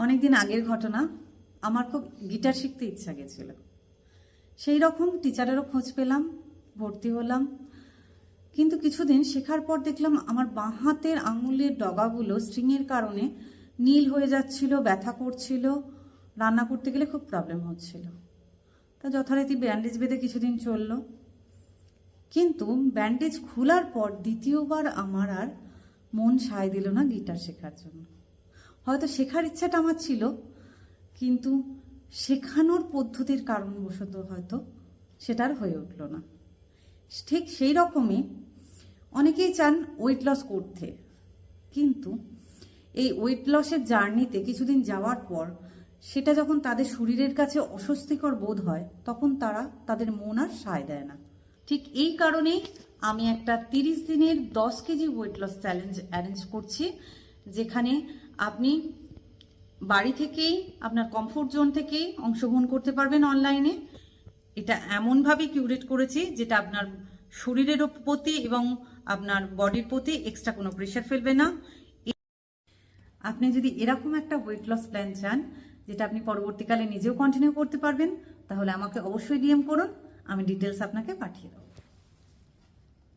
অনেকদিন আগের ঘটনা। আমার খুব গিটার শিখতে ইচ্ছা গেছিল। সেই রকম টিচারেরও খোঁজ পেলাম, ভর্তি হলাম। কিন্তু কিছুদিন শেখার পর দেখলাম আমার বাঁ হাতের আঙুলের ডগাগুলো স্ট্রিংয়ের কারণে নীল হয়ে যাচ্ছিল, ব্যথা করছিল, রান্না করতে গেলে খুব প্রবলেম হচ্ছিল। তা যথারীতি ব্যান্ডেজ বেঁধে কিছুদিন চললো। কিন্তু ব্যান্ডেজ খোলার পর দ্বিতীয়বার আমার আর মন সায় দিল না গিটার শেখার জন্য। হয়তো শেখার ইচ্ছাটা আমার ছিল, কিন্তু শেখানোর পদ্ধতির কারণবশত হয়তো সেটার হয়ে উঠল না। ঠিক সেই রকমই অনেকেই চান ওয়েট লস করতে, কিন্তু এই ওয়েট লসের জার্নিতে কিছুদিন যাওয়ার পর সেটা যখন তাদের শরীরের কাছে অস্বস্তিকর বোধ হয়, তখন তারা তাদের মন আর সায় দেয় না। ঠিক এই কারণেই আমি একটা 30 দিনের 10 KG weight loss challenge arrange করছি, যেখানে আপনি বাড়ি থেকেই আপনার কমফোর্ট জোন থেকেই অংশগ্রহণ করতে পারবেন অনলাইনে। এটা এমনভাবে কিউরেট করেছি যেটা আপনার শরীরের প্রতি এবং আপনার বডির প্রতি এক্সট্রা কোনো প্রেশার ফেলবে না। আপনি যদি এরকম একটা ওয়েট লস প্ল্যান চান যেটা আপনি পরবর্তীকালে নিজেও কন্টিনিউ করতে পারবেন, তাহলে আমাকে অবশ্যই ডিএম করুন, আমি ডিটেলস আপনাকে পাঠিয়ে দেবো।